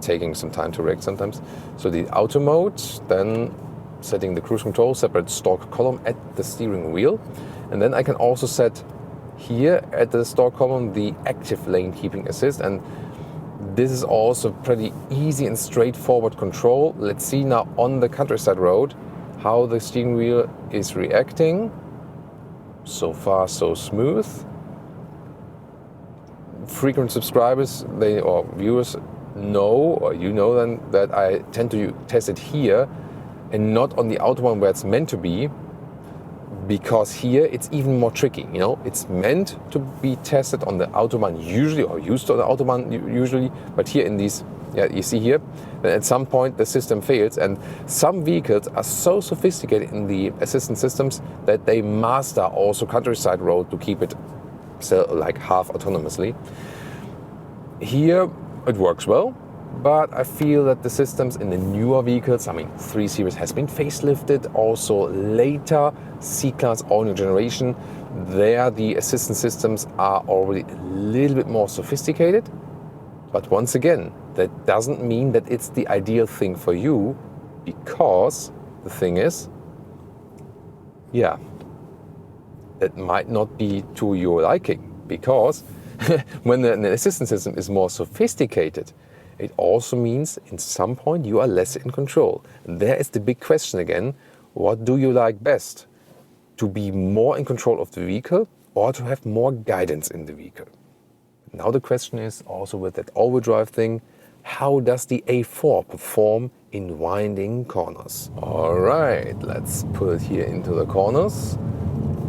taking some time to react sometimes. So the auto mode, then setting the cruise control, separate stalk column at the steering wheel. And then I can also set here at the stalk column the active lane keeping assist. And this is also pretty easy and straightforward control. Let's see now on the countryside road how the steering wheel is reacting. So far, so smooth. Frequent subscribers, or viewers know, or then, that I tend to test it here and not on the Autobahn where it's meant to be, because here it's even more tricky. It's meant to be tested on the Autobahn usually, or used on the Autobahn usually, but here in these, you see here, that at some point the system fails, and some vehicles are so sophisticated in the assistance systems that they master also countryside road to keep it like half autonomously. Here it works well, but I feel that the systems in the newer vehicles, 3 Series has been facelifted, also later C-Class all new generation, there the assistance systems are already a little bit more sophisticated. But once again, that doesn't mean that it's the ideal thing for you, because the thing is, that might not be to your liking. because when an assistance system is more sophisticated, it also means in some point you are less in control. And there is the big question again, what do you like best? To be more in control of the vehicle or to have more guidance in the vehicle? Now the question is also with that all-wheel drive thing, how does the A4 perform in winding corners? All right, let's put it here into the corners.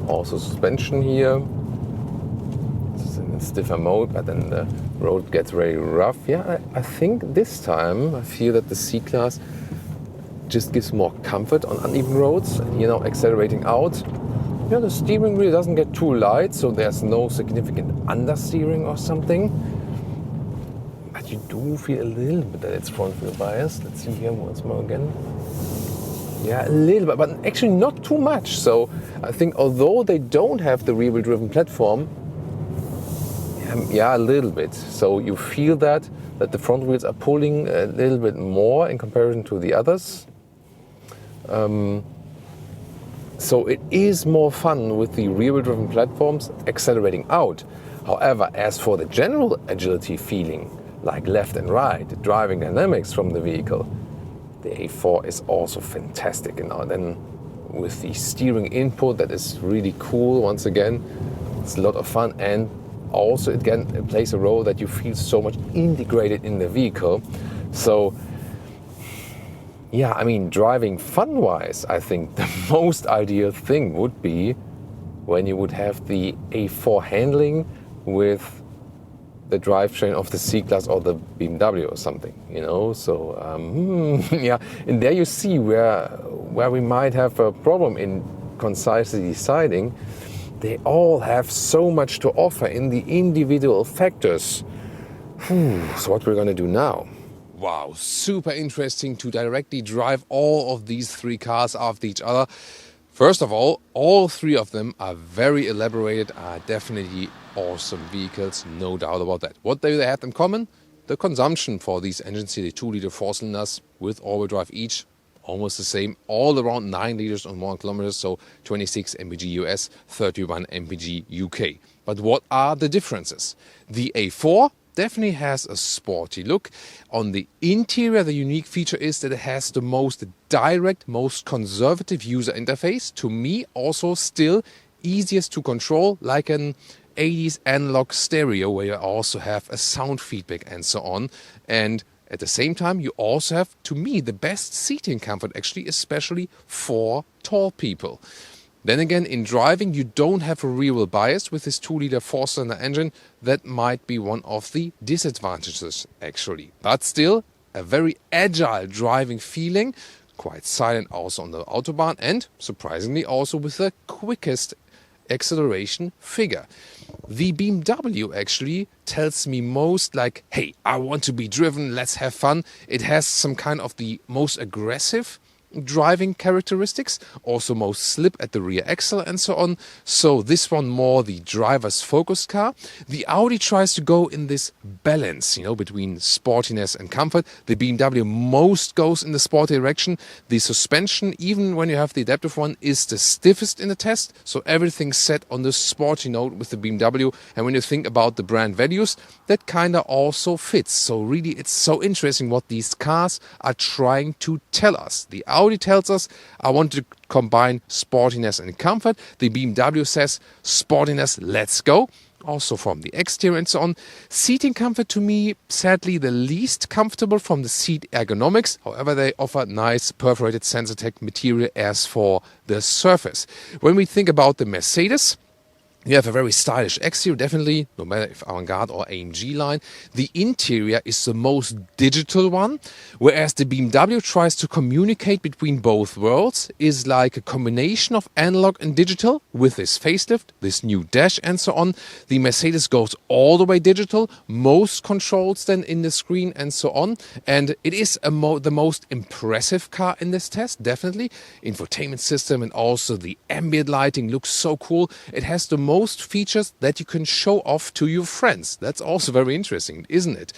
Also suspension here. This is in stiffer mode, but then the road gets very rough. Yeah, I think this time I feel that the C-Class just gives more comfort on uneven roads. You know, accelerating out. You know, the steering wheel doesn't get too light, so there's no significant understeering or something. But you do feel a little bit that it's front wheel biased. Let's see here once more again. Yeah, a little bit, but actually not too much. So I think although they don't have the rear wheel driven platform, yeah, a little bit. So you feel that the front wheels are pulling a little bit more in comparison to the others. So it is more fun with the rear wheel driven platforms accelerating out. However, as for the general agility feeling, like left and right, the driving dynamics from the vehicle, the A4 is also fantastic. And then with the steering input, that is really cool. Once again, it's a lot of fun, and also again it plays a role that you feel so much integrated in the vehicle. So yeah, I mean, driving fun-wise, I think the most ideal thing would be when you would have the A4 handling with the drivetrain of the C-Class or the BMW or something, you know. So yeah, and there you see where we might have a problem in concisely deciding. They all have so much to offer in the individual factors. So what we're going to do now? Wow, super interesting to directly drive all of these three cars after each other. First of all three of them are very elaborated, are definitely awesome vehicles, no doubt about that. What do they have in common? The consumption for these engines here, the 2-liter 4-cylinders with all-wheel drive each, almost the same, all around 9 liters on 1 kilometer, so 26 mpg US, 31 mpg UK. But what are the differences? The A4 definitely has a sporty look. On the interior, the unique feature is that it has the most direct, most conservative user interface. To me, also still easiest to control, like an 80s analog stereo, where you also have a sound feedback and so on. And at the same time, you also have, to me, the best seating comfort, actually, especially for tall people. Then again, in driving, you don't have a rear wheel bias with this 2-liter 4-cylinder engine. That might be one of the disadvantages, actually. But still, a very agile driving feeling, quite silent also on the Autobahn, and surprisingly also with the quickest acceleration figure. The BMW actually tells me most like, hey, I want to be driven, let's have fun. It has some kind of the most aggressive driving characteristics, also most slip at the rear axle and so on. So this one more the driver's focused car. The Audi tries to go in this balance, you know, between sportiness and comfort. The BMW most goes in the sporty direction. The suspension, even when you have the adaptive one, is the stiffest in the test. So everything's set on the sporty note with the BMW. And when you think about the brand values, that kind of also fits. So really, it's so interesting what these cars are trying to tell us. The Audi tells us, I want to combine sportiness and comfort. The BMW says, sportiness, let's go. Also from the exterior and so on. Seating comfort, to me, sadly the least comfortable from the seat ergonomics. However, they offer nice perforated Sensatec material as for the surface. When we think about the Mercedes, you have a very stylish exterior, definitely, no matter if Avantgarde or AMG-Line. The interior is the most digital one, whereas the BMW tries to communicate between both worlds, is like a combination of analog and digital with this facelift, this new dash and so on. The Mercedes goes all the way digital, most controls then in the screen and so on. And it is the most impressive car in this test, definitely. Infotainment system and also the ambient lighting looks so cool. It has the most features that you can show off to your friends. That's also very interesting, isn't it?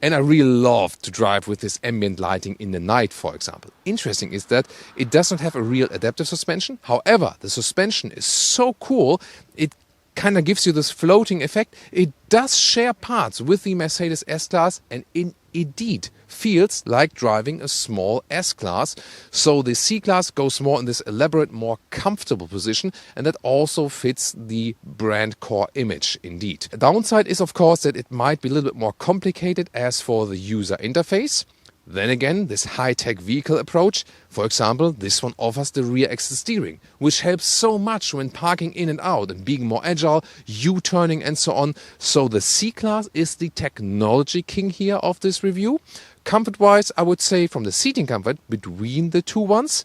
And I really love to drive with this ambient lighting in the night, for example. Interesting is that it does not have a real adaptive suspension. However, the suspension is so cool, it kind of gives you this floating effect. It does share parts with the Mercedes S-Class, and indeed feels like driving a small S-Class. So the C-Class goes more in this elaborate, more comfortable position, and that also fits the brand core image indeed. A downside is, of course, that it might be a little bit more complicated as for the user interface. Then again, this high-tech vehicle approach, for example, this one offers the rear axis steering, which helps so much when parking in and out and being more agile, U-turning and so on. So the C-Class is the technology king here of this review. Comfort-wise, I would say from the seating comfort between the two ones.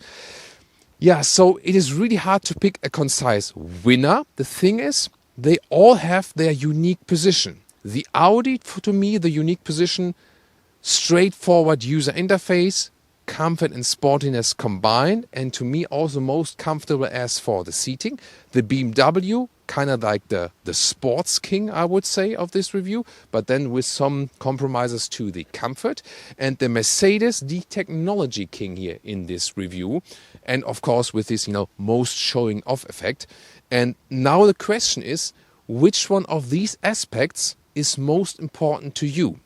Yeah, so it is really hard to pick a concise winner. The thing is, they all have their unique position. The Audi, to me, the unique position, straightforward user interface, comfort and sportiness combined, and to me also most comfortable as for the seating. The BMW, kind of like the sports king, I would say, of this review, but then with some compromises to the comfort. And the Mercedes, the technology king here in this review, and of course with this, most showing off effect. And now the question is, which one of these aspects is most important to you?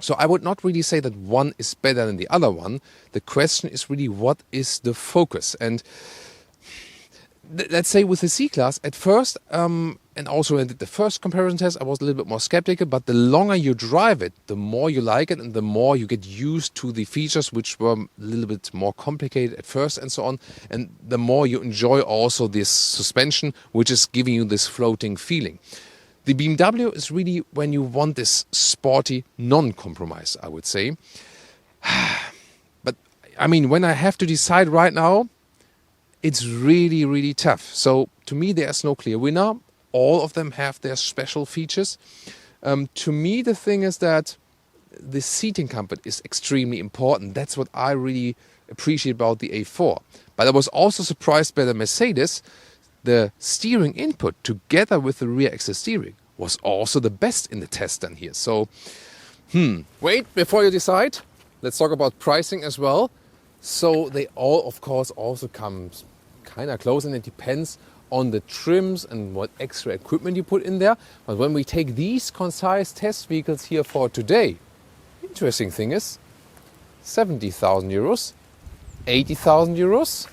So I would not really say that one is better than the other one. The question is really, what is the focus? And let's say with the C-Class, at first, and also when I did the first comparison test, I was a little bit more skeptical, but the longer you drive it, the more you like it and the more you get used to the features, which were a little bit more complicated at first and so on, and the more you enjoy also this suspension, which is giving you this floating feeling. The BMW is really when you want this sporty non-compromise, I would say. But I mean, when I have to decide right now, it's really, really tough. So to me, there's no clear winner. All of them have their special features. To me, the thing is that the seating comfort is extremely important. That's what I really appreciate about the A4. But I was also surprised by the Mercedes. The steering input together with the rear axis steering was also the best in the test done here. So, wait, before you decide, let's talk about pricing as well. So they all, of course, also come kind of close, and it depends on the trims and what extra equipment you put in there. But when we take these concise test vehicles here for today, interesting thing is 70,000 euros, 80,000 euros,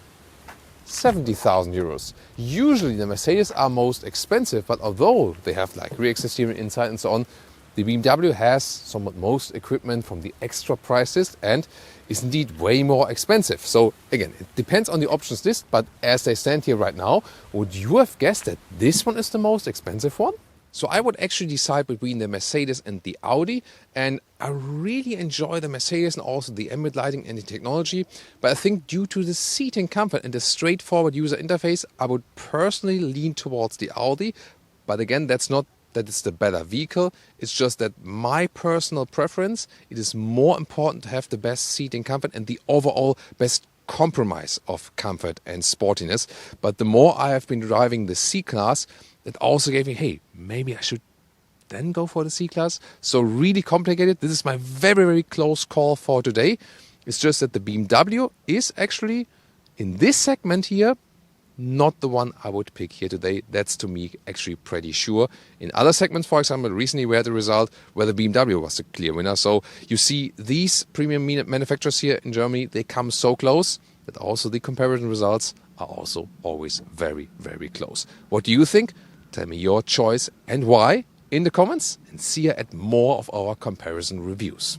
70,000 euros. Usually the Mercedes are most expensive, but although they have like rear axis steering inside and so on, the BMW has somewhat most equipment from the extra price list and is indeed way more expensive. So again, it depends on the options list, but as they stand here right now, would you have guessed that this one is the most expensive one? So I would actually decide between the Mercedes and the Audi, and I really enjoy the Mercedes and also the ambient lighting and the technology, but I think due to the seating comfort and the straightforward user interface, I would personally lean towards the Audi. But again, that's not that it's the better vehicle, it's just that my personal preference, it is more important to have the best seating comfort and the overall best compromise of comfort and sportiness. But the more I have been driving the C-Class, it also gave me, hey, maybe I should then go for the C-Class. So really complicated. This is my very, very close call for today. It's just that the BMW is actually, in this segment here, not the one I would pick here today. That's to me actually pretty sure. In other segments, for example, recently we had the result where the BMW was the clear winner. So you see these premium manufacturers here in Germany, they come so close that also the comparison results are also always very, very close. What do you think? Tell me your choice and why in the comments, and see you at more of our comparison reviews.